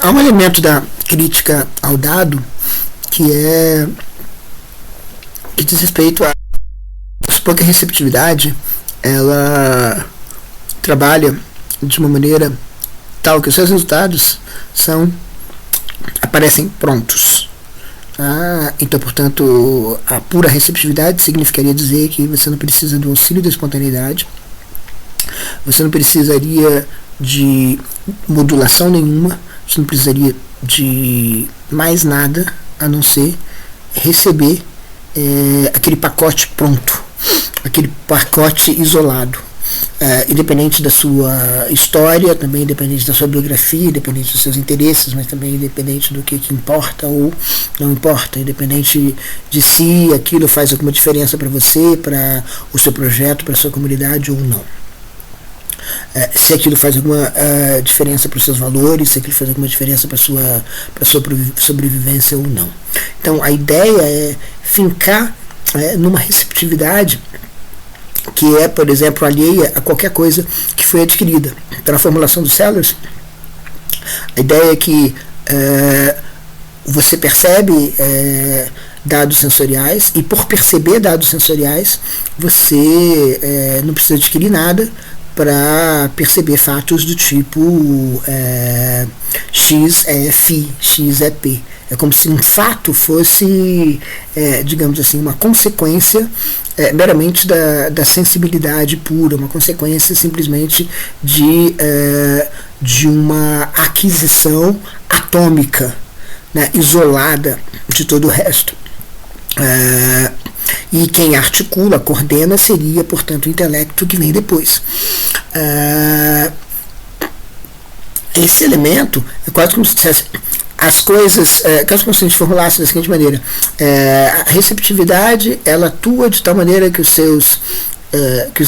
há um elemento da crítica ao dado que diz respeito a supor que a receptividade ela trabalha de uma maneira tal que os seus resultados aparecem prontos. Então, portanto, a pura receptividade significaria dizer que você não precisa do auxílio da espontaneidade, você não precisaria de modulação nenhuma, você não precisaria de mais nada a não ser receber aquele pacote pronto, aquele pacote isolado, independente da sua história, também independente da sua biografia, independente dos seus interesses, mas também independente do que importa ou não importa, independente de se aquilo faz alguma diferença para você, para o seu projeto, para a sua comunidade ou não. Se aquilo faz alguma diferença para os seus valores, se aquilo faz alguma diferença para a sua sobrevivência ou não. Então a ideia é fincar numa receptividade que é, por exemplo, alheia a qualquer coisa que foi adquirida. Então, na formulação dos Sellers, a ideia é que você percebe dados sensoriais, e por perceber dados sensoriais, você não precisa adquirir nada para perceber fatos do tipo X é φ, X é P. É como se um fato fosse, digamos assim, uma consequência meramente da sensibilidade pura, uma consequência simplesmente de uma aquisição atômica, né, isolada de todo o resto. E quem articula, coordena, seria, portanto, o intelecto que vem depois. Esse elemento é quase como se dissesse as coisas, quase como se a gente formulasse da seguinte maneira: a receptividade ela atua de tal maneira que os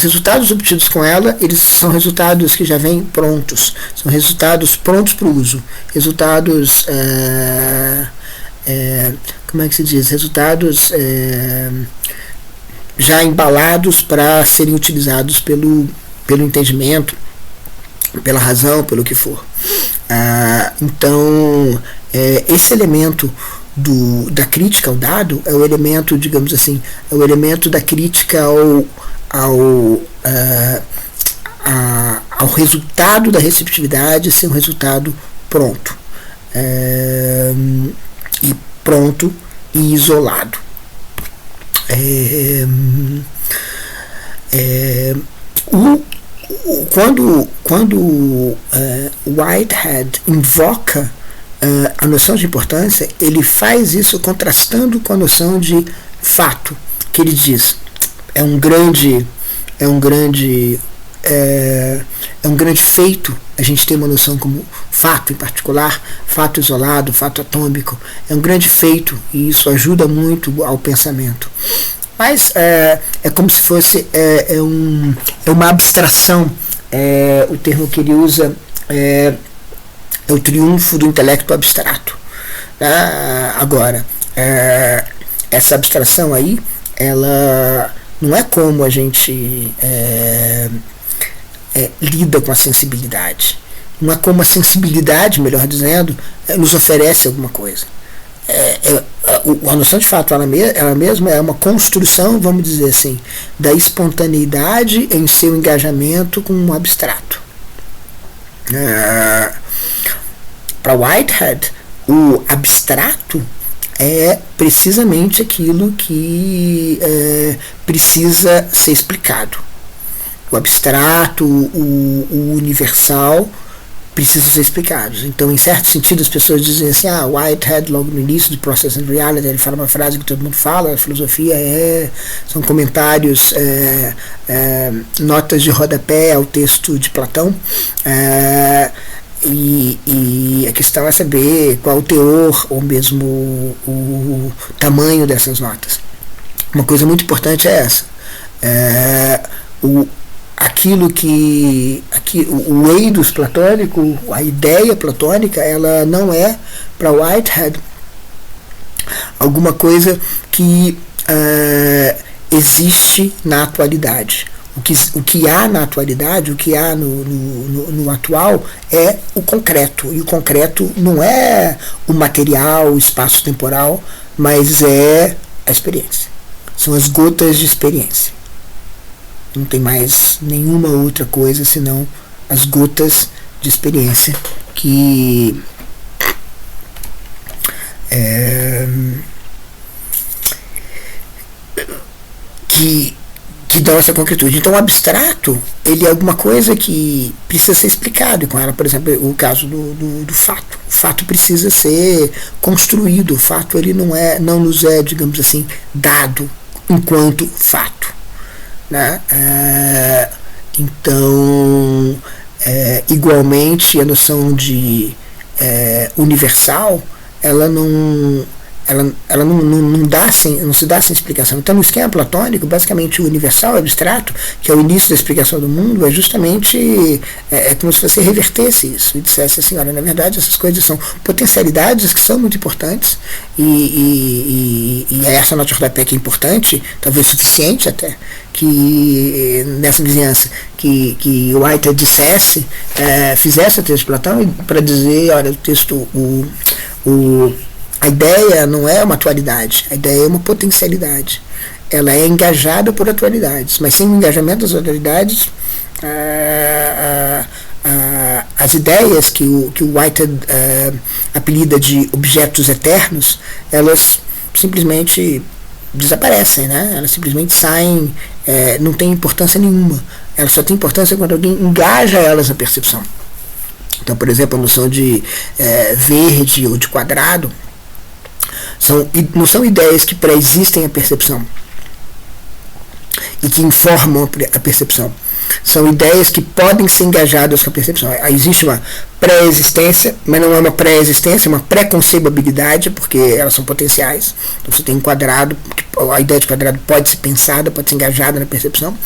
resultados obtidos com ela, eles são resultados que já vêm prontos, são resultados prontos para o uso, resultados como é que se diz? Resultados já embalados para serem utilizados pelo entendimento, pela razão, pelo que for. Então, esse elemento da crítica ao dado é o elemento, digamos assim, é o elemento da crítica ao resultado da receptividade ser um resultado pronto. E pronto e isolado. Quando Whitehead invoca a noção de importância, ele faz isso contrastando com a noção de fato, que ele diz é um grande feito a gente ter uma noção como fato em particular, fato isolado, fato atômico. É um grande feito e isso ajuda muito ao pensamento. Mas é como se fosse uma abstração. O termo que ele usa é o triunfo do intelecto abstrato. Agora, essa abstração aí, ela não é como a gente lida com a sensibilidade. Não é como a sensibilidade, melhor dizendo, nos oferece alguma coisa. A noção de fato ela mesma é uma construção, vamos dizer assim, da espontaneidade em seu engajamento com um abstrato. Para Whitehead, o abstrato é precisamente aquilo que precisa ser explicado. O abstrato, o universal precisam ser explicados. Então, em certo sentido, as pessoas dizem assim, Whitehead, logo no início de Process and Reality, ele fala uma frase que todo mundo fala: a filosofia são comentários, notas de rodapé ao texto de Platão, e a questão é saber qual o teor ou mesmo o tamanho dessas notas. Uma coisa muito importante é essa. O eidos platônico, a ideia platônica, ela não é, para Whitehead, alguma coisa que existe na atualidade, O que há na atualidade, o que há no atual é o concreto. E o concreto não é o material, o espaço temporal, mas é a experiência. São as gotas de experiência. Não tem mais nenhuma outra coisa senão as gotas de experiência que dão essa concretude. Então o abstrato, ele é alguma coisa que precisa ser explicado, e com ela, por exemplo, o caso do fato. O fato precisa ser construído, o fato ele não nos é, digamos assim, dado enquanto fato, né? Então, igualmente, a noção de universal, ela não se dá sem explicação. Então, no esquema platônico, basicamente o universal, o abstrato, que é o início da explicação do mundo, é justamente como se você revertesse isso e dissesse assim: olha, na verdade essas coisas são potencialidades que são muito importantes, e essa nota de rodapé que é importante, talvez suficiente até, que nessa vizinhança que o Whitehead dissesse, fizesse o texto de Platão para dizer: olha, o texto, a ideia não é uma atualidade, a ideia é uma potencialidade. Ela é engajada por atualidades, mas sem o engajamento das atualidades, as ideias que o Whitehead apelida de objetos eternos, elas simplesmente desaparecem, né? Elas simplesmente saem, não tem importância nenhuma. Elas só têm importância quando alguém engaja elas na percepção. Então, por exemplo, a noção de verde ou de quadrado não são ideias que pré-existem à percepção e que informam a percepção. São ideias que podem ser engajadas com a percepção. Existe uma pré-existência, mas não é uma pré-existência, é uma pré-concebabilidade, porque elas são potenciais. Então você tem um quadrado, a ideia de quadrado pode ser pensada, pode ser engajada na percepção.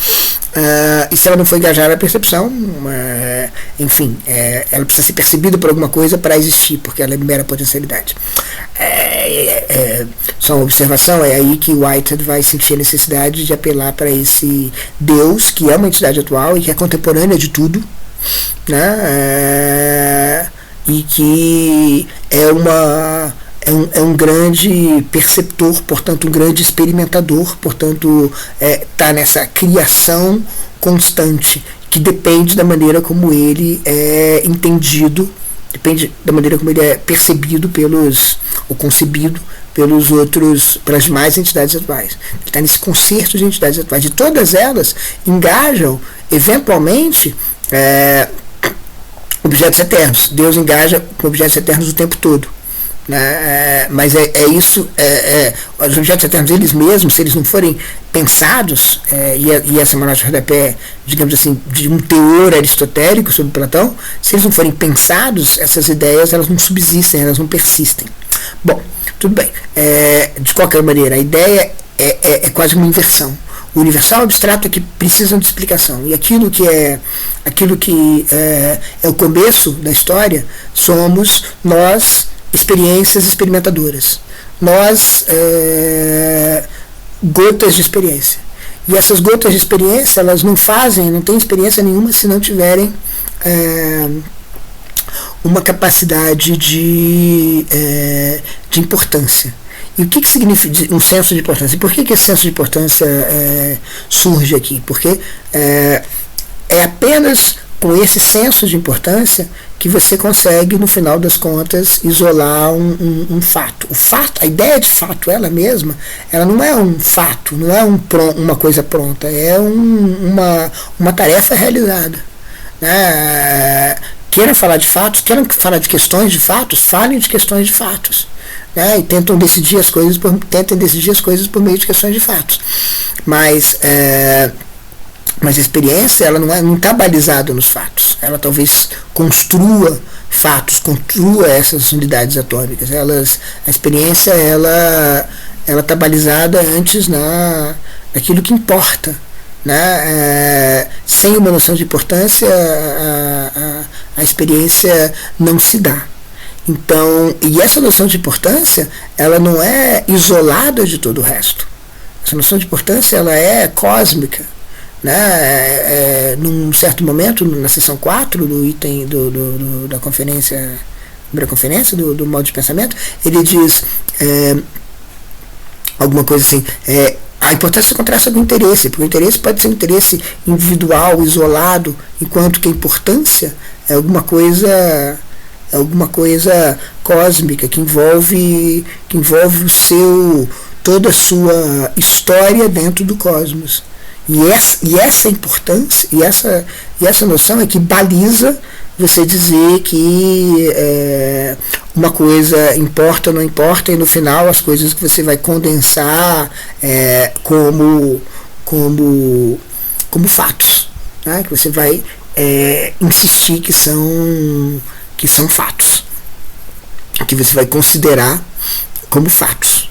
E se ela não for engajada na percepção, enfim, ela precisa ser percebida por alguma coisa para existir, porque ela é mera potencialidade. Só uma observação, é aí que Whitehead vai sentir a necessidade de apelar para esse Deus, que é uma entidade atual e que é contemporânea de tudo, né? E que é um grande perceptor, portanto um grande experimentador, portanto está nessa criação constante, que depende da maneira como ele é entendido, depende da maneira como ele é percebido ou concebido pelas demais entidades atuais. Ele está nesse concerto de entidades atuais, e todas elas engajam, eventualmente, objetos eternos. Deus engaja com objetos eternos o tempo todo. Mas isso, os objetos eternos, eles mesmos, se eles não forem pensados, e essa é uma nota de rodapé, digamos assim, de um teor aristotélico sobre Platão, se eles não forem pensados, essas ideias elas não subsistem, elas não persistem. Bom, tudo bem. De qualquer maneira, a ideia é quase uma inversão. O universal abstrato é que precisam de explicação, e aquilo que é o começo da história somos nós, experiências experimentadoras. Nós, gotas de experiência. E essas gotas de experiência, elas não têm experiência nenhuma se não tiverem uma capacidade de importância. E o que significa um senso de importância? E por que esse senso de importância surge aqui? Porque é apenas com esse senso de importância que você consegue, no final das contas, isolar um fato. A ideia de fato, ela mesma, ela não é um fato, não é uma coisa pronta, é uma tarefa realizada. Né? Queiram falar de fatos, queiram falar de questões de fatos, falem de questões de fatos. Né? E tentem decidir as coisas por meio de questões de fatos. Mas a experiência, ela não está balizada nos fatos. Ela talvez construa fatos, construa essas unidades atômicas. A experiência, ela está balizada antes naquilo que importa. Né? Sem uma noção de importância, a experiência não se dá. Então, e essa noção de importância, ela não é isolada de todo o resto. Essa noção de importância, ela é cósmica. né? Num certo momento, na seção 4 do item da conferência, do modo de pensamento, ele diz alguma coisa assim, a importância contrasta com o interesse, porque o interesse pode ser um interesse individual, isolado, enquanto que a importância é alguma coisa cósmica, que envolve toda a sua história dentro do cosmos. E essa importância, e essa noção é que baliza você dizer que uma coisa importa ou não importa, e no final as coisas que você vai condensar como fatos, né? Que você vai insistir que são fatos, que você vai considerar como fatos.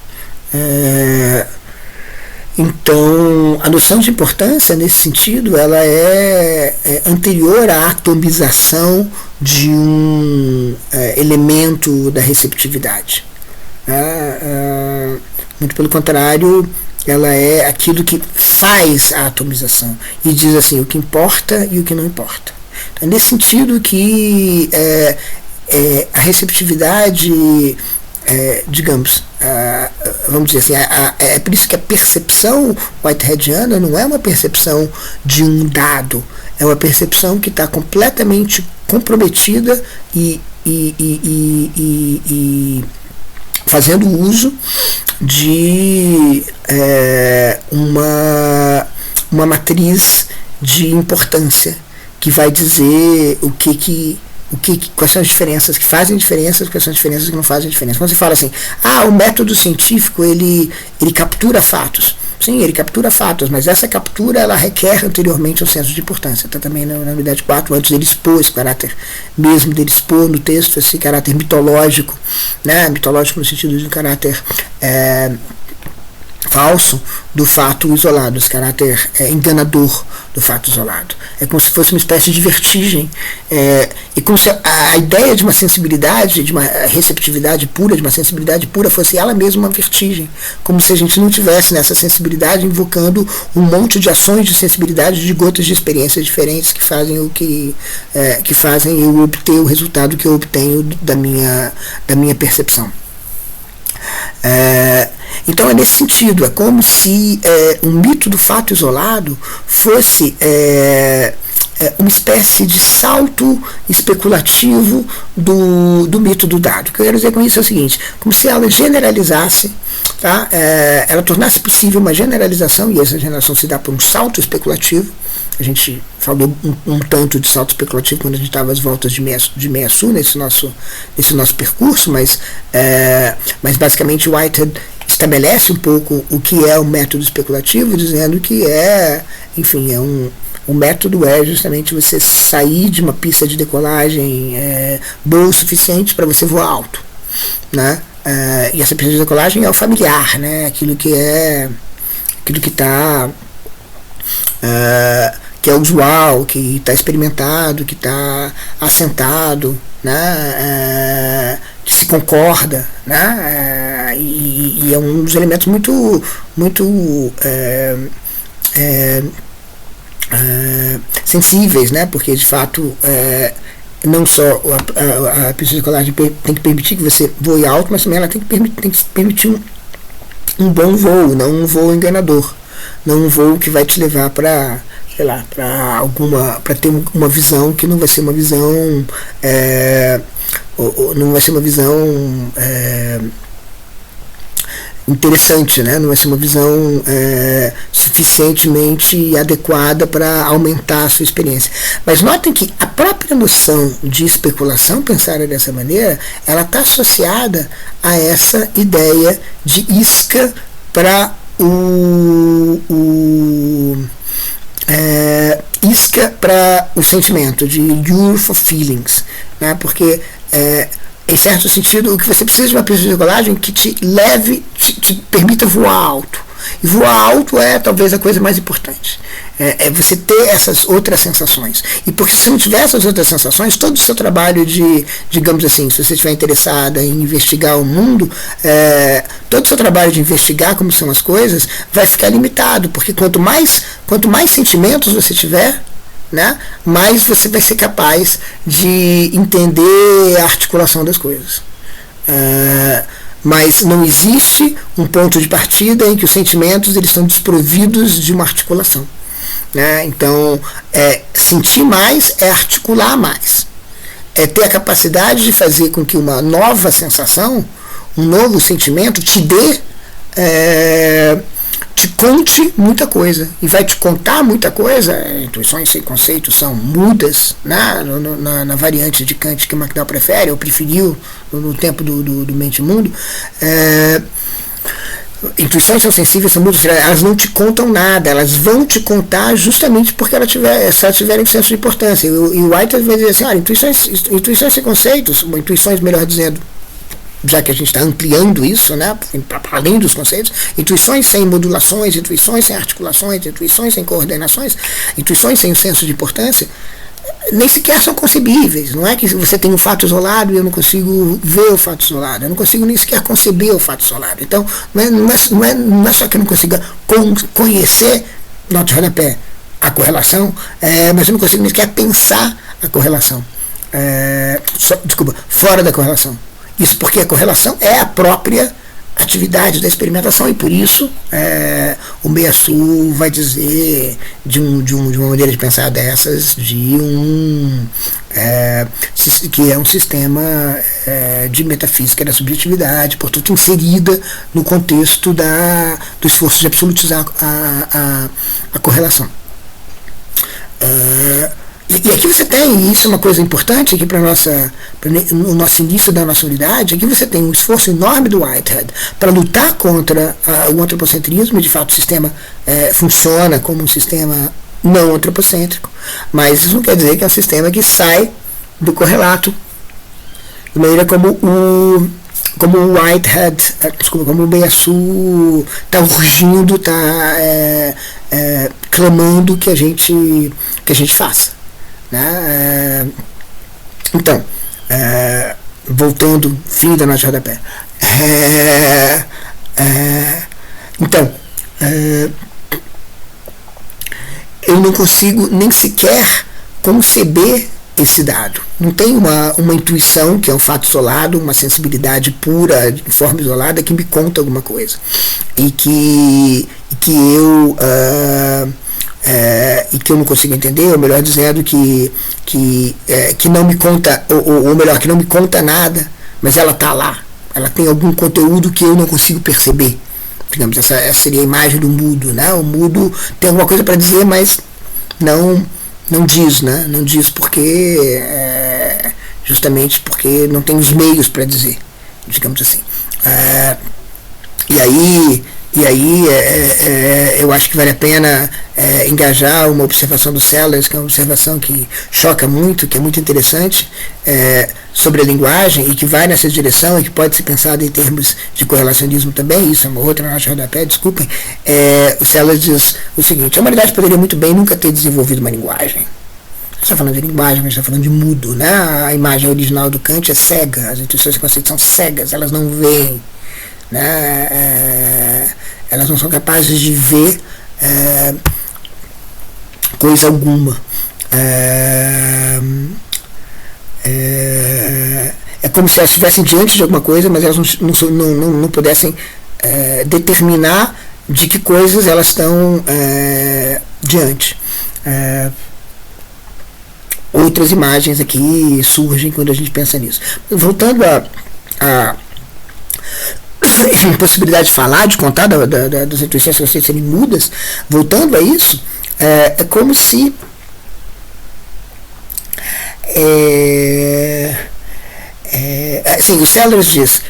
Então, a noção de importância, nesse sentido, ela é anterior à atomização de um elemento da receptividade. Muito pelo contrário, ela é aquilo que faz a atomização e diz assim, o que importa e o que não importa. Então, é nesse sentido que a receptividade, digamos, vamos dizer assim, é por isso que a percepção whiteheadiana não é uma percepção de um dado, é uma percepção que está completamente comprometida e fazendo uso de uma matriz de importância que vai dizer quais são as diferenças que fazem diferença, quais são as diferenças que não fazem diferença. Quando você fala assim, o método científico ele captura fatos. Sim, ele captura fatos, mas essa captura ela requer anteriormente um senso de importância. Está também na unidade 4, antes dele expor esse caráter, mesmo dele expor no texto esse caráter mitológico, né? Mitológico no sentido de um caráter falso do fato isolado, esse caráter enganador do fato isolado. É como se fosse uma espécie de vertigem, e como se a ideia de uma sensibilidade, de uma receptividade pura, de uma sensibilidade pura, fosse ela mesma uma vertigem, como se a gente não tivesse nessa sensibilidade invocando um monte de ações de sensibilidade, de gotas de experiências diferentes que fazem que fazem eu obter o resultado que eu obtenho da minha percepção. Então é nesse sentido, é como se um mito do fato isolado fosse uma espécie de salto especulativo do mito do dado. O que eu quero dizer com isso é o seguinte, como se ela generalizasse, tá? Ela tornasse possível uma generalização, e essa generalização se dá por um salto especulativo. A gente falou um tanto de salto especulativo quando a gente estava às voltas de Meia-Sul nesse nosso percurso, mas basicamente o Whitehead estabelece um pouco o que é o método especulativo, dizendo que o método é justamente você sair de uma pista de decolagem boa o suficiente para você voar alto, né? E essa pista de decolagem é o familiar, né? Aquilo que está que é usual, que está experimentado, que está assentado, né? Que se concorda, né? E é um dos elementos muito sensíveis, né? Porque de fato não só a pista de decolagem tem que permitir que você voe alto, mas também ela tem que permitir um bom voo, não um voo enganador, não um voo que vai te levar para ter uma visão que não vai ser uma visão interessante, né? Não vai ser uma visão suficientemente adequada para aumentar a sua experiência. Mas notem que a própria noção de especulação, pensada dessa maneira, ela está associada a essa ideia de isca para o sentimento, de lure for feelings, né? Porque em certo sentido o que você precisa de uma pista de decolagem que te permita voar alto, E voar alto é talvez a coisa mais importante. É você ter essas outras sensações. E porque se você não tiver essas outras sensações, todo o seu trabalho de, digamos assim, se você estiver interessada em investigar o mundo, todo o seu trabalho de investigar como são as coisas vai ficar limitado, porque quanto mais sentimentos você tiver, né, mais você vai ser capaz de entender a articulação das coisas. Mas não existe um ponto de partida em que os sentimentos eles são desprovidos de uma articulação. Né? Então, sentir mais é articular mais. É ter a capacidade de fazer com que uma nova sensação, um novo sentimento te dê, te conte muita coisa. E vai te contar muita coisa. Intuições sem conceitos são mudas, né? Na variante de Kant que McDowell prefere, ou preferiu no tempo do Mente e Mundo. Intuições são sensíveis, são mudas, elas não te contam nada, elas vão te contar justamente porque se elas tiverem senso de importância. E o White vai dizer assim, olha, intuições sem conceitos, intuições, melhor dizendo, já que a gente está ampliando isso, né, para além dos conceitos, intuições sem modulações, intuições sem articulações, intuições sem coordenações, intuições sem o senso de importância, nem sequer são concebíveis. Não é que você tem um fato isolado e eu não consigo ver o fato isolado, eu não consigo nem sequer conceber o fato isolado. Então não é só que eu não consiga conhecer, nota de rodapé, a correlação, mas eu não consigo nem sequer pensar a correlação, fora da correlação. Isso porque a correlação é a própria atividade da experimentação, e por isso o Meia-Sul vai dizer de uma maneira de pensar dessas, que é um sistema de metafísica da subjetividade, portanto inserida no contexto do esforço de absolutizar a correlação. E aqui você tem, e isso é uma coisa importante aqui para o nosso início da nossa unidade, aqui você tem um esforço enorme do Whitehead para lutar contra o antropocentrismo, e de fato o sistema funciona como um sistema não antropocêntrico, mas isso não quer dizer que é um sistema que sai do correlato, de maneira como o Whitehead, como o Meia-Sul está urgindo, está clamando que a gente faça. Né? Então, voltando, fim da nota de rodapé. Então, eu não consigo nem sequer conceber esse dado. Não tem uma intuição, que é um fato isolado, uma sensibilidade pura, de forma isolada, que me conta alguma coisa. E que eu não consigo entender, ou melhor dizendo, que não me conta, ou melhor, que não me conta nada, mas ela está lá. Ela tem algum conteúdo que eu não consigo perceber. Digamos, essa seria a imagem do mudo, né? O mudo tem alguma coisa para dizer, mas não diz, né? Não diz porque justamente porque não tem os meios para dizer, digamos assim. E aí eu acho que vale a pena engajar uma observação do Sellers, que é uma observação que choca muito, que é muito interessante, sobre a linguagem, e que vai nessa direção, e que pode ser pensada em termos de correlacionismo também. Isso é uma outra nota de rodapé, desculpem. O Sellers diz o seguinte: a humanidade poderia muito bem nunca ter desenvolvido uma linguagem. A gente está falando de linguagem, mas está falando de mudo, né? A imagem original do Kant é cega, as intuições e conceitos são cegas, elas não veem, né? Elas não são capazes de ver coisa alguma. É como se elas estivessem diante de alguma coisa, mas elas não pudessem determinar de que coisas elas estão diante. Outras imagens aqui surgem quando a gente pensa nisso. Voltando a impossibilidade de falar, de contar das intuições que vocês serem mudas, voltando a isso, é como se assim, o Sellers diz,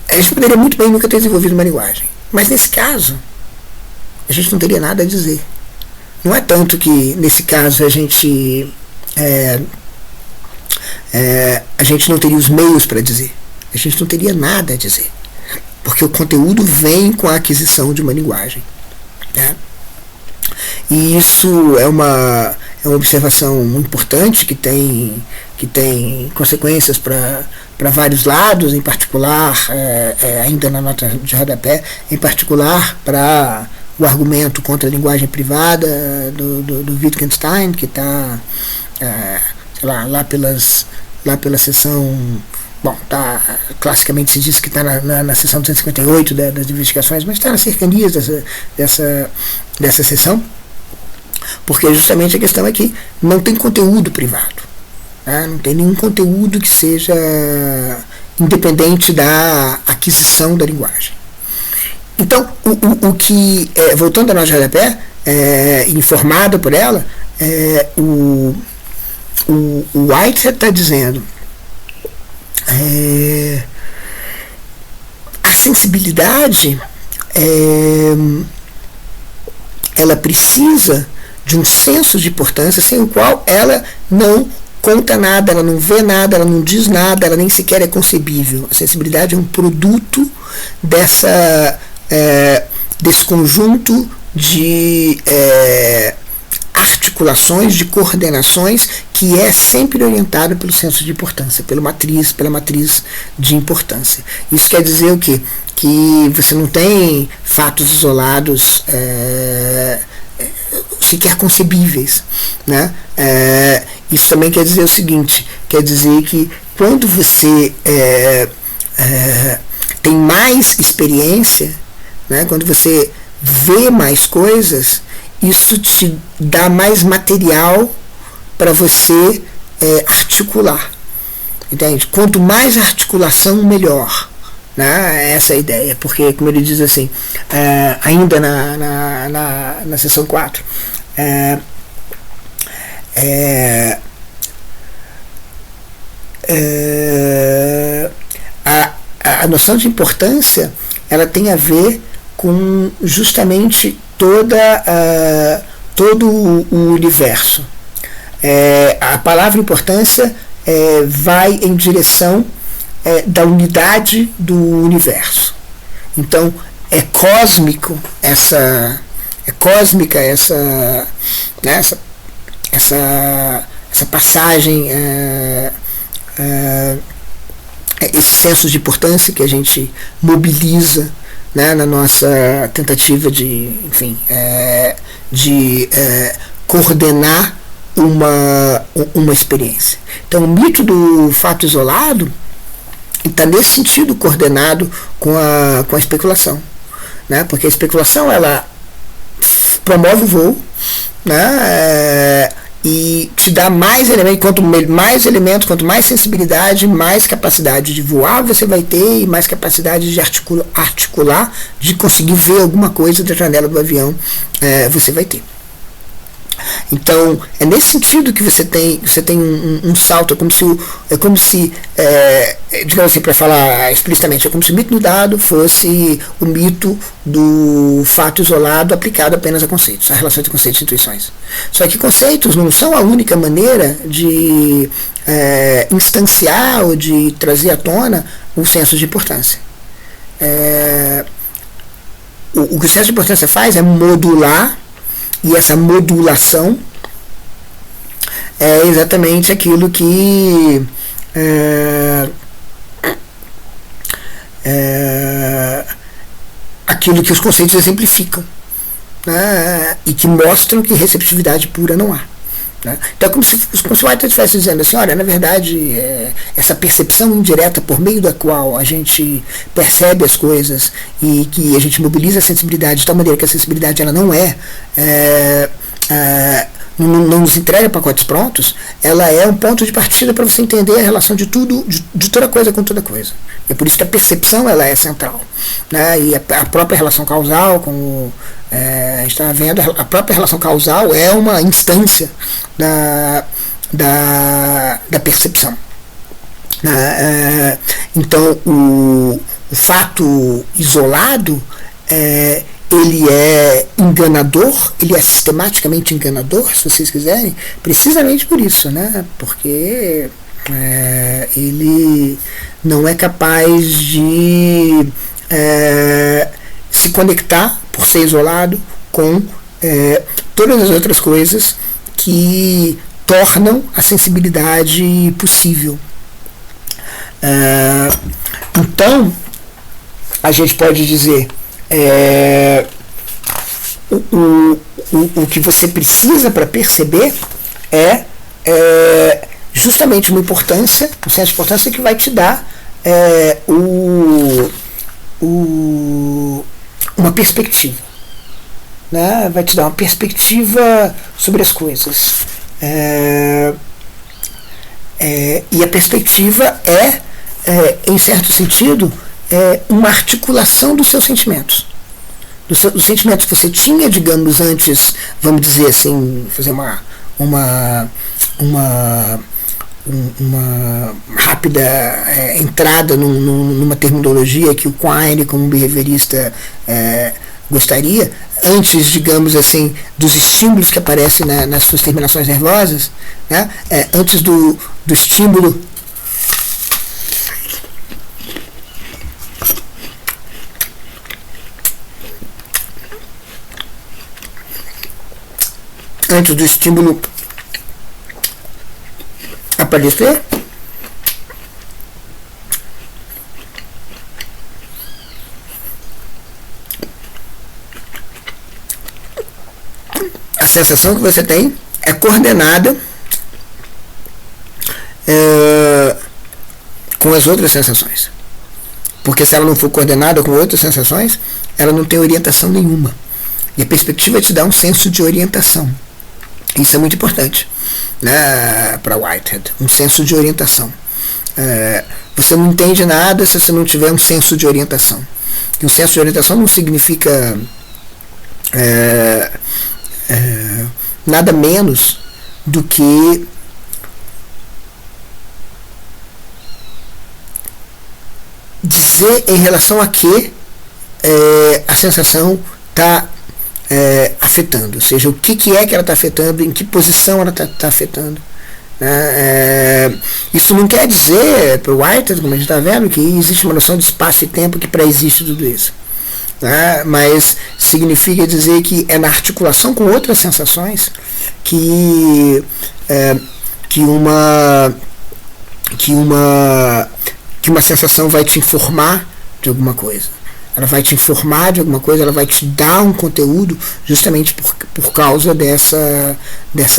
a gente poderia muito bem nunca ter desenvolvido uma linguagem, mas nesse caso a gente não teria nada a dizer. Não é tanto que nesse caso a gente não teria os meios para dizer, a gente não teria nada a dizer, porque o conteúdo vem com a aquisição de uma linguagem, né? E isso é uma observação muito importante que tem consequências para vários lados, em particular, ainda na nota de rodapé, em particular para o argumento contra a linguagem privada do Wittgenstein, que está lá pela seção. Bom, classicamente se diz que está na seção 258 das investigações, mas está nas cercanias dessa seção, porque justamente a questão é que não tem conteúdo privado, né? Não tem nenhum conteúdo que seja independente da aquisição da linguagem. Então, o que, voltando à nota de rodapé, informado por ela, o Whitehead está dizendo a sensibilidade ela precisa de um senso de importância sem o qual ela não conta nada, ela não vê nada, ela não diz nada, ela nem sequer é concebível. A sensibilidade é um produto desse conjunto de articulações, de coordenações, que é sempre orientado pelo senso de importância, pela matriz de importância. Isso quer dizer o quê? Que você não tem fatos isolados sequer concebíveis, né? Isso também quer dizer o seguinte, quer dizer que quando você tem mais experiência, né, quando você vê mais coisas, isso te dá mais material para você articular, entende? Quanto mais articulação, melhor, né? Essa é a ideia, porque, como ele diz assim, ainda na seção 4, a noção de importância, ela tem a ver com justamente todo o universo. A palavra importância vai em direção da unidade do universo. Então é cósmica essa passagem, esse senso de importância que a gente mobiliza, né, na nossa tentativa de coordenar uma experiência. Então o mito do fato isolado está nesse sentido coordenado com a especulação, né? Porque a especulação ela promove o voo, né? E te dá mais elementos, quanto mais sensibilidade, mais capacidade de voar você vai ter, e mais capacidade de articular, de conseguir ver alguma coisa da janela do avião você vai ter. Então é nesse sentido que você tem um salto, digamos assim, para falar explicitamente, é como se o mito do dado fosse o mito do fato isolado aplicado apenas a conceitos, a relação entre conceitos e intuições. Só que conceitos não são a única maneira de instanciar ou de trazer à tona o senso de importância. O que o senso de importância faz é modular, e essa modulação é exatamente aquilo que os conceitos exemplificam, né, e que mostram que receptividade pura não há. Né? Então é como se o Whitehead estivesse dizendo assim, olha, na verdade, essa percepção indireta por meio da qual a gente percebe as coisas e que a gente mobiliza a sensibilidade de tal maneira que a sensibilidade ela não não nos entrega pacotes prontos, ela é um ponto de partida para você entender a relação de tudo, de toda coisa com toda coisa. É por isso que a percepção ela é central, né? E a própria relação causal, como a gente está vendo, a própria relação causal é uma instância da percepção. Então o fato isolado ele é enganador, ele é sistematicamente enganador, se vocês quiserem, precisamente por isso, né? Porque ele não é capaz de se conectar, por ser isolado, com todas as outras coisas que tornam a sensibilidade possível. Então, a gente pode dizer o que você precisa para perceber é justamente uma importância, um senso de importância que vai te dar uma perspectiva, né? Vai te dar uma perspectiva sobre as coisas. E a perspectiva em certo sentido, uma articulação dos seus sentimentos. Dos sentimentos que você tinha, digamos, antes, vamos dizer assim, fazer uma rápida entrada numa terminologia que o Quine, como behaviorista, gostaria, antes, digamos assim, dos estímulos que aparecem nas suas terminações nervosas, né? Antes do estímulo aparecer, a sensação que você tem é coordenada com as outras sensações. Porque se ela não for coordenada com outras sensações, ela não tem orientação nenhuma. E a perspectiva te dá um senso de orientação. Isso é muito importante, né, para Whitehead, um senso de orientação. Você não entende nada se você não tiver um senso de orientação. E um senso de orientação não significa nada menos do que dizer em relação a que a sensação está afetando, ou seja, o que é que ela está afetando, em que posição ela está afetando. Isso não quer dizer, para o Whitehead, como a gente está vendo, que existe uma noção de espaço e tempo que pré-existe tudo isso. Mas significa dizer que é na articulação com outras sensações que uma sensação vai te informar de alguma coisa. Ela vai te informar de alguma coisa, ela vai te dar um conteúdo justamente por causa dessa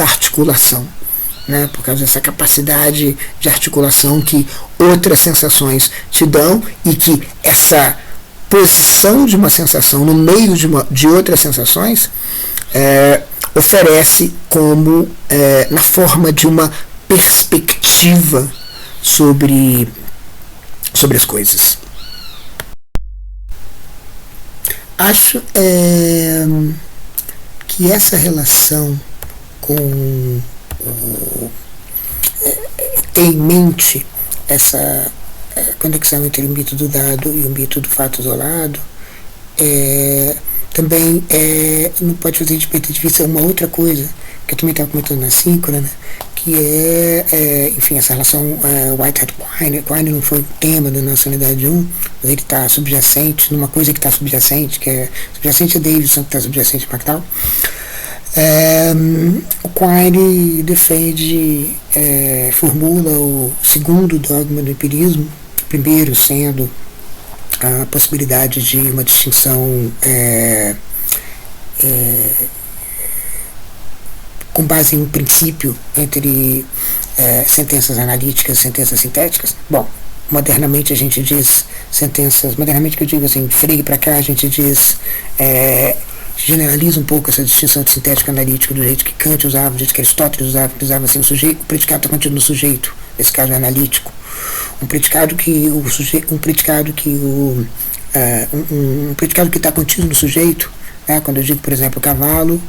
articulação, né? Por causa dessa capacidade de articulação que outras sensações te dão, e que essa posição de uma sensação no meio de outras sensações oferece como na forma de uma perspectiva sobre as coisas. Acho que essa relação com ter em mente essa conexão entre o mito do dado e o mito do fato isolado também não pode fazer de perder de vista uma outra coisa que eu também estava comentando na síncrona, que enfim, essa relação Whitehead-Quine. Quine não foi o tema da nossa unidade 1, mas ele está subjacente numa coisa que está subjacente, que subjacente a Davidson, que está subjacente a McDowell. O Quine defende, formula o segundo dogma do empirismo, o primeiro sendo a possibilidade de uma distinção com base em um princípio entre sentenças analíticas e sentenças sintéticas. Bom, modernamente a gente diz sentenças, modernamente que eu digo assim, freio para cá, a gente diz, generaliza um pouco essa distinção de sintético e analítico do jeito que Kant usava, do jeito que Aristóteles usava assim, o predicado está contido no sujeito, nesse caso é analítico. Um predicado que está contido no sujeito, né, quando eu digo, por exemplo, o cavalo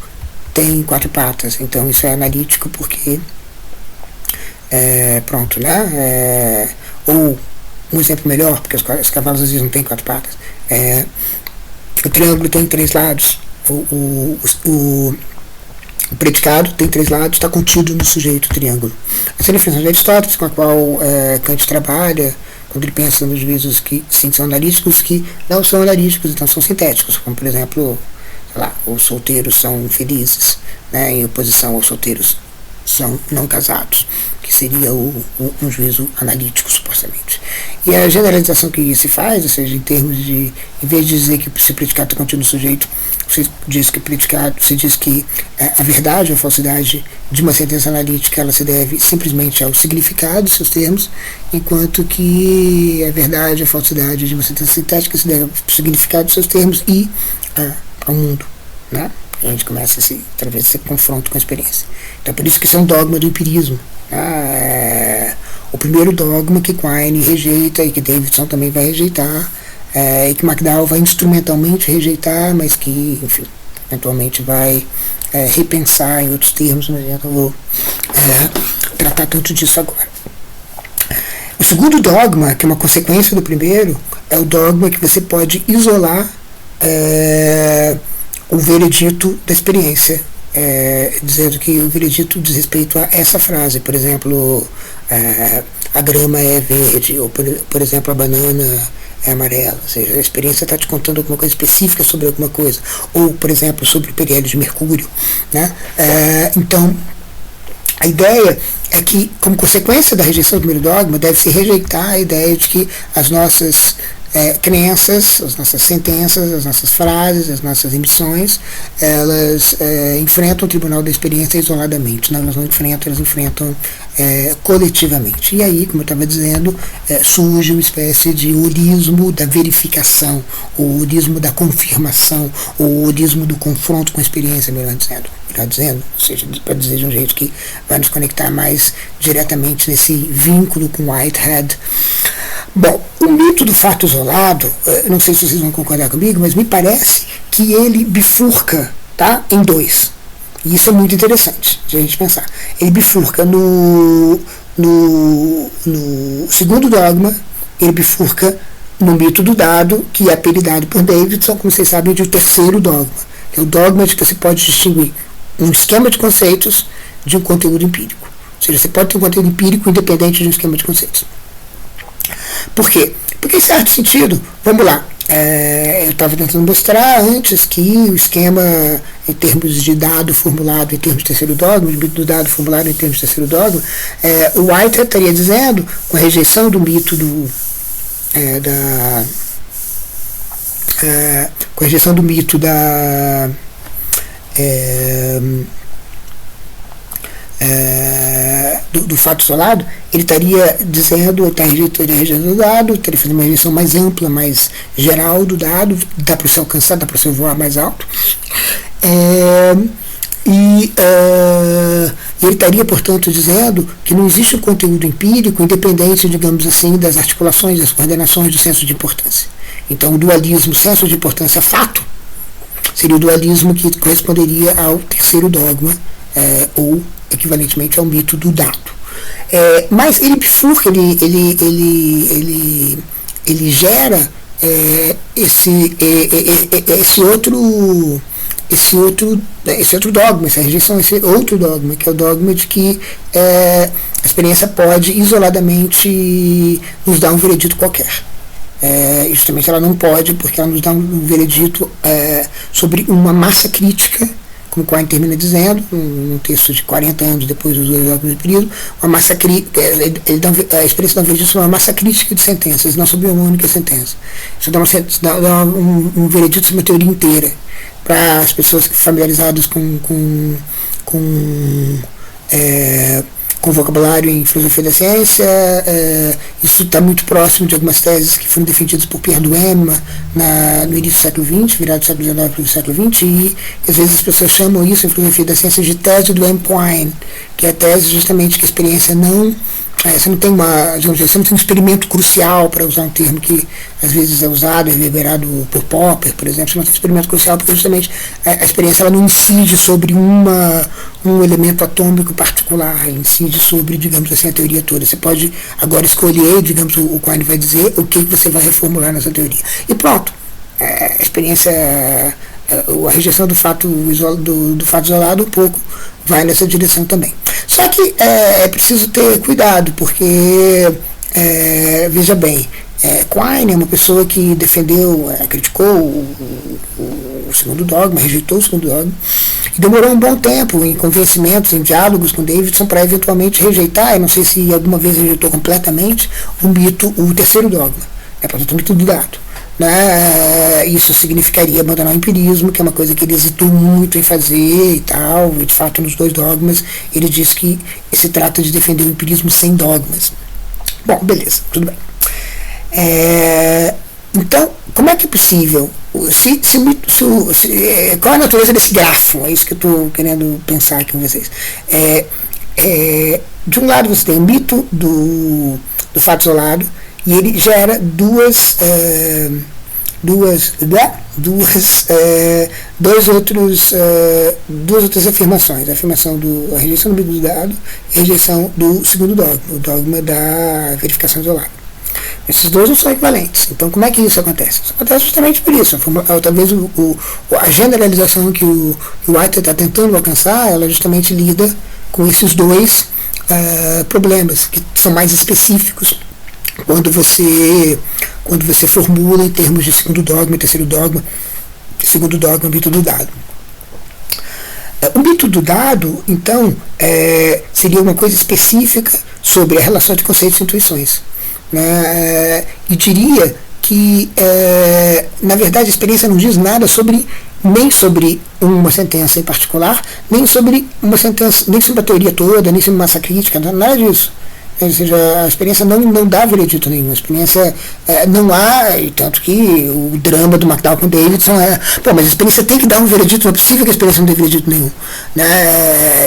tem 4 patas, então isso é analítico porque pronto, né? Ou um exemplo melhor, porque os cavalos às vezes não têm 4 patas, o triângulo tem 3 lados, o predicado tem 3 lados, está contido no sujeito, o triângulo. Essa é a definição de Aristóteles, com a qual Kant trabalha, quando ele pensa nos juízos que sim são analíticos, que não são analíticos, então são sintéticos, como por exemplo, sei lá, os solteiros são felizes, né, em oposição aos solteiros são não casados, que seria um juízo analítico, supostamente. E a generalização que se faz, ou seja, em termos de, em vez de dizer que se predicado está contido no sujeito, se diz que predicado, se diz que a verdade ou a falsidade de uma sentença analítica ela se deve simplesmente ao significado dos seus termos, enquanto que a verdade ou a falsidade de uma sentença sintética se deve ao significado dos seus termos e ao mundo, né? A gente começa através desse confronto com a experiência. Então, por isso que isso é um dogma do empirismo. Né? O primeiro dogma que Quine rejeita e que Davidson também vai rejeitar, e que McDowell vai instrumentalmente rejeitar, mas que, enfim, eventualmente vai repensar em outros termos, mas eu não vou tratar tanto disso agora. O segundo dogma, que é uma consequência do primeiro, é o dogma que você pode isolar o veredito da experiência, dizendo que o veredito diz respeito a essa frase, por exemplo, a grama é verde, ou por exemplo, a banana é amarela, ou seja, a experiência está te contando alguma coisa específica sobre alguma coisa, ou por exemplo, sobre o periélio de mercúrio, né? Então, a ideia é que, como consequência da rejeição do primeiro dogma, deve-se rejeitar a ideia de que as nossas crenças, as nossas sentenças, as nossas frases, as nossas emissões, elas enfrentam o tribunal da experiência isoladamente, né? Elas não enfrentam, elas enfrentam coletivamente. E aí, como eu estava dizendo, surge uma espécie de holismo da verificação, o holismo da confirmação, o holismo do confronto com a experiência, melhor dizendo, ou seja, para dizer de um jeito que vai nos conectar mais diretamente nesse vínculo com Whitehead. Bom, o mito do fato isolado, não sei se vocês vão concordar comigo, mas me parece que ele bifurca, tá, em dois. E isso é muito interessante de a gente pensar. Ele bifurca no segundo dogma, ele bifurca no mito do dado, que é apelidado por Davidson, como vocês sabem, de o terceiro dogma. Que é o dogma de que você pode distinguir um esquema de conceitos de um conteúdo empírico. Ou seja, você pode ter um conteúdo empírico independente de um esquema de conceitos. Por quê? Porque, em certo sentido, vamos lá, eu estava tentando mostrar antes que o esquema, em termos de dado formulado em termos de terceiro dogma, de mito do dado formulado em termos de terceiro dogma, o Whitehead estaria dizendo, com a rejeição do mito com a rejeição do mito do fato isolado, ele estaria dizendo, ele estaria rejeitando o dado, estaria fazendo uma rejeição mais ampla, mais geral do dado, dá para você alcançar, dá para você voar mais alto. Ele estaria, portanto, dizendo que não existe um conteúdo empírico independente, digamos assim, das articulações, das coordenações do senso de importância. Então, o dualismo senso de importância-fato seria o dualismo que corresponderia ao terceiro dogma, ou equivalentemente ao mito do dado. Mas ele bifurca, ele gera esse outro dogma, essa rejeição, esse outro dogma, que é o dogma de que a experiência pode isoladamente nos dar um veredito qualquer. Justamente ela não pode, porque ela nos dá um veredito sobre uma massa crítica, como Quine termina dizendo, num texto de 40 anos depois dos dois dogmas do período, uma massa crítica, a experiência dá um veredito sobre uma massa crítica de sentenças, não sobre uma única sentença. Isso dá um veredito sobre uma teoria inteira. Para as pessoas familiarizadas com vocabulário em filosofia da ciência, isso está muito próximo de algumas teses que foram defendidas por Pierre Duhem no início do século XX, virado do século XIX para o século XX, e às vezes as pessoas chamam isso em filosofia da ciência de tese do Duhem-Quine, que é a tese justamente que a experiência não... você não tem você não tem um experimento crucial, para usar um termo que às vezes é usado, é reverberado por Popper, por exemplo. Você não tem um experimento crucial porque justamente a experiência ela não incide sobre um elemento atômico particular, ela incide sobre, digamos assim, a teoria toda. Você pode agora escolher, digamos, o Quine vai dizer o que você vai reformular nessa teoria. E pronto, a experiência, a rejeição do fato isolado um pouco vai nessa direção também. Só que é preciso ter cuidado, porque Veja bem, Quine é uma pessoa que defendeu, criticou o segundo dogma, rejeitou o segundo dogma, e demorou um bom tempo em convencimentos, em diálogos com Davidson para eventualmente rejeitar, eu não sei se alguma vez rejeitou completamente, o terceiro dogma, portanto o mito do dado. Isso significaria abandonar o empirismo, que é uma coisa que ele hesitou muito em fazer e tal, e de fato nos dois dogmas ele diz que se trata de defender o empirismo sem dogmas. Bom, beleza, tudo bem. Então, como é que é possível? Qual é a natureza desse grafo? É isso que eu estou querendo pensar aqui com vocês. De um lado você tem o mito do fato isolado, e ele gera duas outras afirmações, a rejeição do mito do dado e a rejeição do segundo dogma, o dogma da verificação isolada. Esses dois não são equivalentes. Então, como é que isso acontece? Isso acontece justamente por isso. Talvez a generalização que o White está tentando alcançar, ela justamente lida com esses dois problemas, que são mais específicos quando você formula em termos de segundo dogma, terceiro dogma, segundo dogma, mito do dado. O mito do dado, então, seria uma coisa específica sobre a relação de conceitos e intuições. E diria que, na verdade, a experiência não diz nada nem sobre uma sentença em particular, nem sobre uma sentença, nem sobre a teoria toda, nem sobre massa crítica, nada disso. Ou seja, a experiência não dá veredito nenhum. A experiência não há, e tanto que o drama do McDowell com Davidson mas a experiência tem que dar um veredito, não é possível que a experiência não dê veredito nenhum.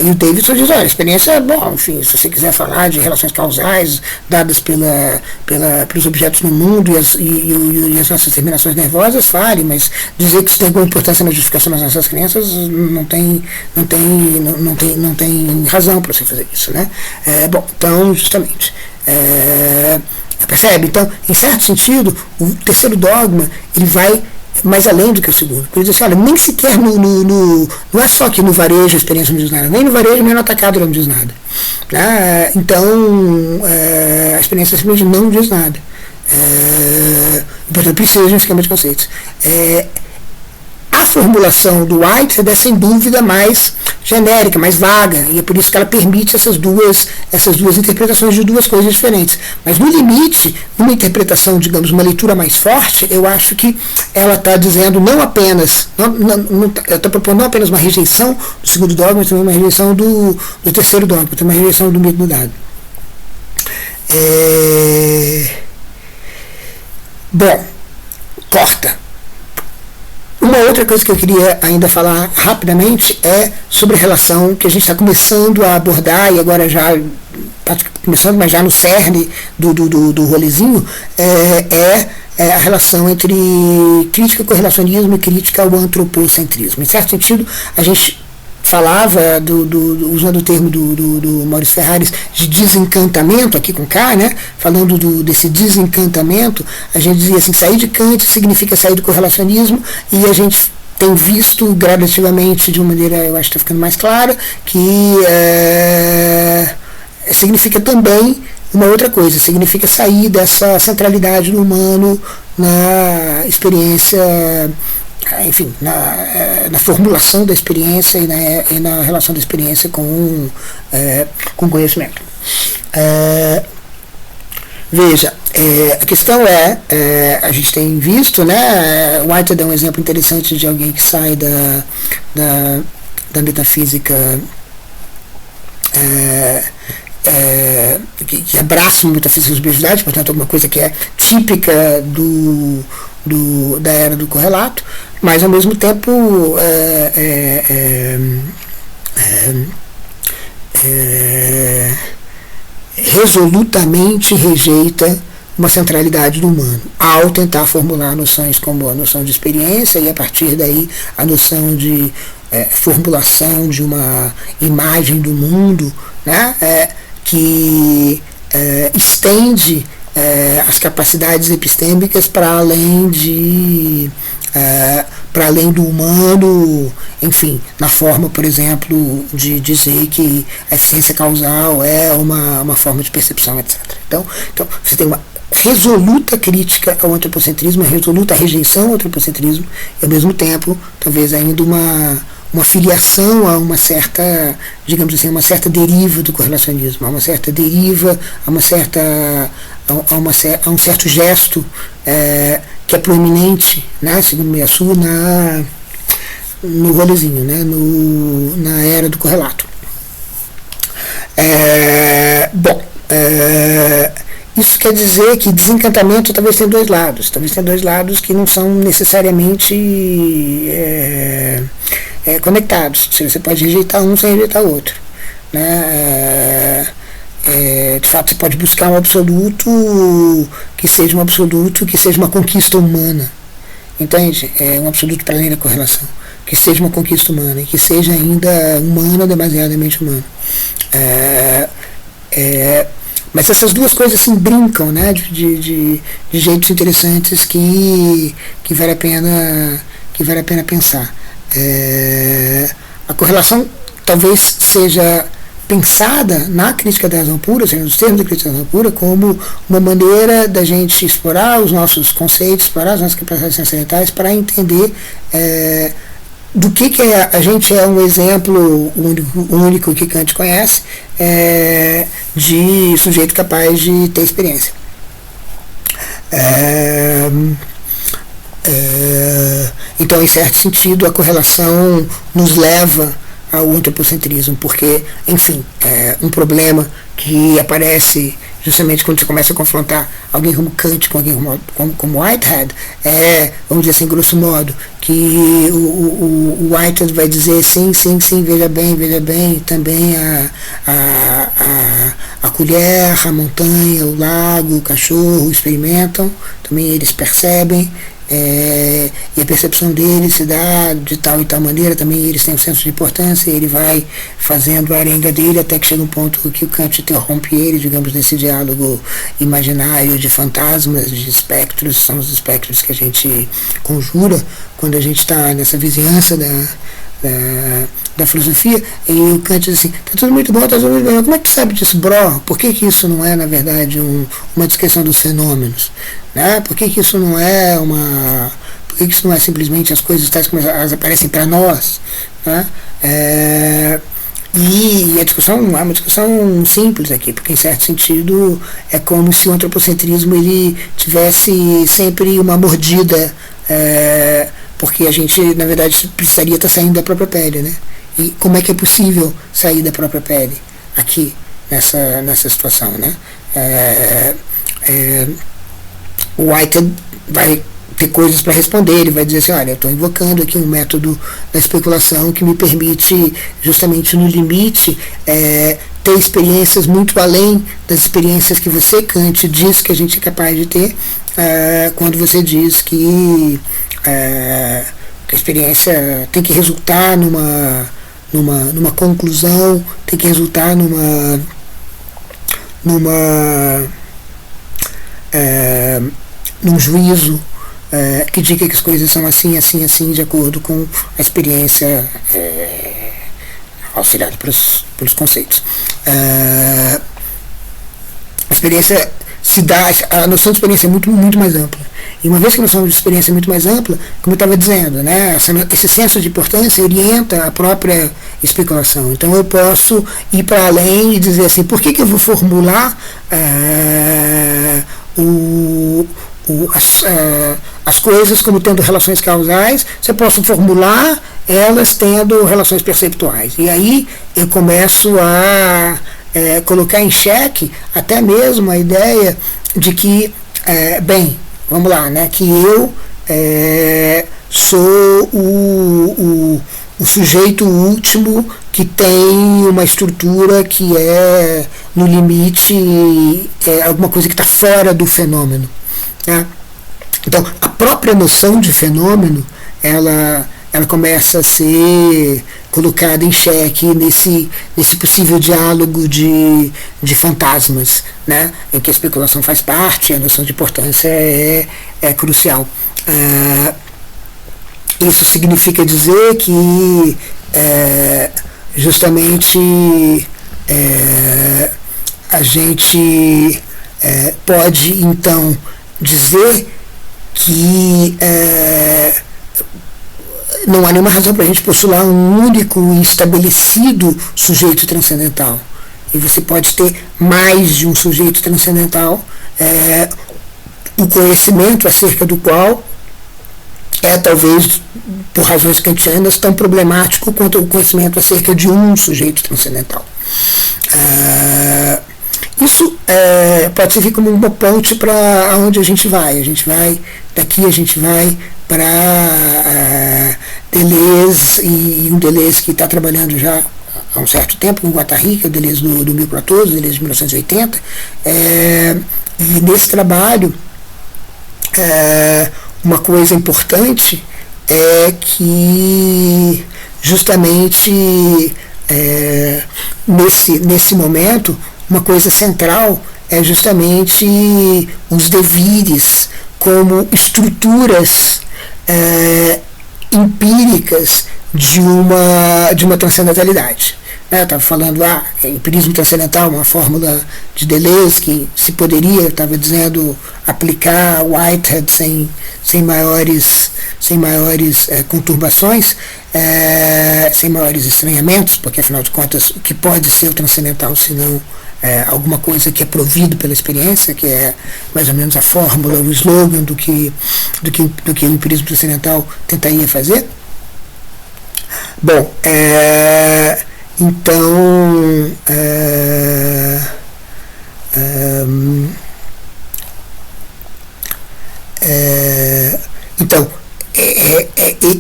E o Davidson diz, a experiência, enfim, se você quiser falar de relações causais dadas pelos objetos no mundo e as nossas terminações nervosas, fale, mas dizer que isso tem alguma importância na justificação das nossas crenças não tem razão para você fazer isso, então, justamente, percebe? Então, em certo sentido, o terceiro dogma ele vai mais além do que o segundo. Por isso, nem sequer não é só que no varejo a experiência não diz nada, nem no varejo nem no atacado não diz nada. Então, a experiência simplesmente não diz nada. Portanto, precisa de um esquema de conceitos. A formulação do White é, sem dúvida, mais genérica, mais vaga, e é por isso que ela permite essas duas interpretações de duas coisas diferentes. Mas, no limite, numa interpretação, digamos, uma leitura mais forte, eu acho que ela está dizendo não apenas, ela está propondo não apenas uma rejeição do segundo dogma, mas também uma rejeição do terceiro dogma, também uma rejeição do mito do dado. Bom, corta. Uma outra coisa que eu queria ainda falar rapidamente é sobre a relação que a gente está começando a abordar, e agora já começando, mas já no cerne do rolezinho, a relação entre crítica ao correlacionismo e crítica ao antropocentrismo. Em certo sentido, a gente falava, usando o termo do Maurício Ferraris, de desencantamento, aqui com K, falando desse desencantamento, a gente dizia assim, sair de Kant significa sair do correlacionismo, e a gente tem visto gradativamente, de uma maneira, eu acho que está ficando mais clara, que significa também uma outra coisa, significa sair dessa centralidade do humano na experiência, enfim, na formulação da experiência e na relação da experiência com conhecimento. Veja, a questão a gente tem visto, White dá um exemplo interessante de alguém que sai da metafísica, que abraça uma metafísica da subjetividade, portanto, alguma coisa que é típica da era do correlato, mas ao mesmo tempo resolutamente rejeita uma centralidade do humano, ao tentar formular noções como a noção de experiência e, a partir daí, a noção de formulação de uma imagem do mundo, que estende as capacidades epistêmicas para além de para além do humano, enfim, na forma, por exemplo, de dizer que a eficiência causal é uma forma de percepção, etc. Então você tem uma resoluta crítica ao antropocentrismo, uma resoluta rejeição ao antropocentrismo, e ao mesmo tempo, talvez ainda uma filiação a uma certa, digamos assim, uma certa deriva do correlacionismo, a uma certa deriva, a um certo gesto que é proeminente, né, segundo Meillassoux, no rolezinho, né, na era do correlato. Isso quer dizer que desencantamento talvez tenha dois lados que não são necessariamente conectados. Você pode rejeitar um sem rejeitar o outro, né? De fato, você pode buscar um absoluto que seja uma conquista humana, entende? Um absoluto para além da correlação, que seja uma conquista humana e que seja ainda humana, demasiadamente humana. Mas essas duas coisas assim brincam, né, de jeitos interessantes que vale a pena pensar. A correlação talvez seja pensada na crítica da razão pura, ou seja, nos termos da crítica da razão pura, como uma maneira da gente explorar os nossos conceitos, explorar as nossas capacidades transcendentais para entender do que a gente é um exemplo único que Kant conhece de sujeito capaz de ter experiência. Então, em certo sentido, a correlação nos leva ao antropocentrismo, porque, enfim, um problema que aparece justamente quando você começa a confrontar alguém como Kant com alguém como Whitehead, vamos dizer assim, grosso modo, que o Whitehead vai dizer sim, veja bem, também a colher, a montanha, o lago, o cachorro experimentam, também eles percebem, e a percepção dele se dá de tal e tal maneira, também eles têm um senso de importância, e ele vai fazendo a arenga dele até que chega um ponto que o Kant interrompe ele, digamos, nesse diálogo imaginário de fantasmas, de espectros, são os espectros que a gente conjura quando a gente está nessa vizinhança da filosofia, e o Kant diz assim, tá tudo muito bom, como é que tu sabe disso, bro? Por que isso não é, na verdade, uma descrição dos fenômenos? Né? Por que isso não é por que isso não é simplesmente as coisas tais como elas aparecem para nós? Né? E a discussão não é uma discussão simples aqui, porque em certo sentido é como se o antropocentrismo ele tivesse sempre uma mordida, porque a gente, na verdade, precisaria estar saindo da própria pele, né? E como é que é possível sair da própria pele aqui, nessa situação, né? O Whitehead vai ter coisas para responder, ele vai dizer assim, olha, eu estou invocando aqui um método da especulação que me permite, justamente no limite, ter experiências muito além das experiências que você, Kant, diz que a gente é capaz de ter, quando você diz que a experiência tem que resultar numa conclusão, tem que resultar num juízo que diga que as coisas são assim, de acordo com a experiência auxiliada pelos conceitos. A experiência se dá, a noção de experiência é muito, muito mais ampla. E uma vez que a noção de experiência é muito mais ampla, como eu estava dizendo, né, esse senso de importância orienta a própria especulação. Então eu posso ir para além e dizer assim, por que eu vou formular as coisas como tendo relações causais, se eu posso formular elas tendo relações perceptuais. E aí eu começo a colocar em xeque até mesmo a ideia de que, vamos lá, né, que eu sou o sujeito último que tem uma estrutura que é, no limite, alguma coisa que está fora do fenômeno. Né? Então, a própria noção de fenômeno, ela começa a ser colocada em xeque nesse possível diálogo de fantasmas, né? Em que a especulação faz parte, a noção de importância é crucial. Isso significa dizer que justamente a gente pode então dizer que não há nenhuma razão para a gente postular um único e estabelecido sujeito transcendental. E você pode ter mais de um sujeito transcendental, o conhecimento acerca do qual talvez, por razões kantianas, tão problemático quanto o conhecimento acerca de um sujeito transcendental. Isso pode servir como uma ponte para onde a gente vai. Daqui a gente vai para Deleuze, e um Deleuze que está trabalhando já há um certo tempo com Guattari, que é o Deleuze do 1014, o Deleuze de 1980, e nesse trabalho uma coisa importante é que justamente nesse momento uma coisa central é justamente os devires como estruturas empíricas de uma transcendentalidade. Estava falando, empirismo transcendental, uma fórmula de Deleuze que se poderia, estava dizendo, aplicar Whitehead sem maiores conturbações, sem maiores estranhamentos, porque afinal de contas o que pode ser o transcendental se não alguma coisa que é provido pela experiência, que é mais ou menos a fórmula, o slogan do que o empirismo transcendental tentaria fazer. Bom, então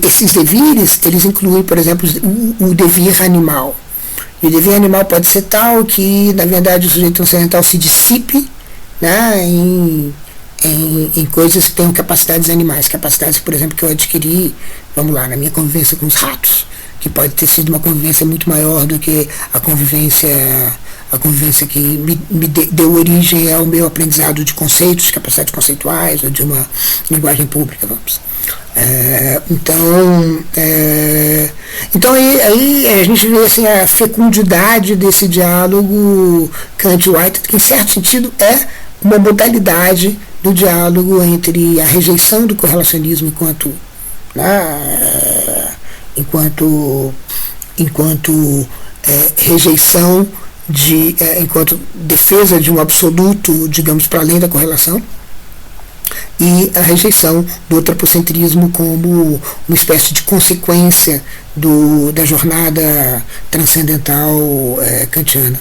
esses devires, eles incluem, por exemplo, o devir animal. E o devir animal pode ser tal que, na verdade, o sujeito transcendental se dissipe, né, em coisas que tenham capacidades animais, capacidades, por exemplo, que eu adquiri, vamos lá, na minha convivência com os ratos, que pode ter sido uma convivência muito maior do que a convivência que me deu origem ao meu aprendizado de conceitos, de capacidades conceituais, ou de uma linguagem pública, vamos. Então aí a gente vê assim, a fecundidade desse diálogo Kant-White, que em certo sentido é uma modalidade do diálogo entre a rejeição do correlacionismo enquanto rejeição enquanto defesa de um absoluto, digamos, para além da correlação, e a rejeição do antropocentrismo como uma espécie de consequência da jornada transcendental kantiana.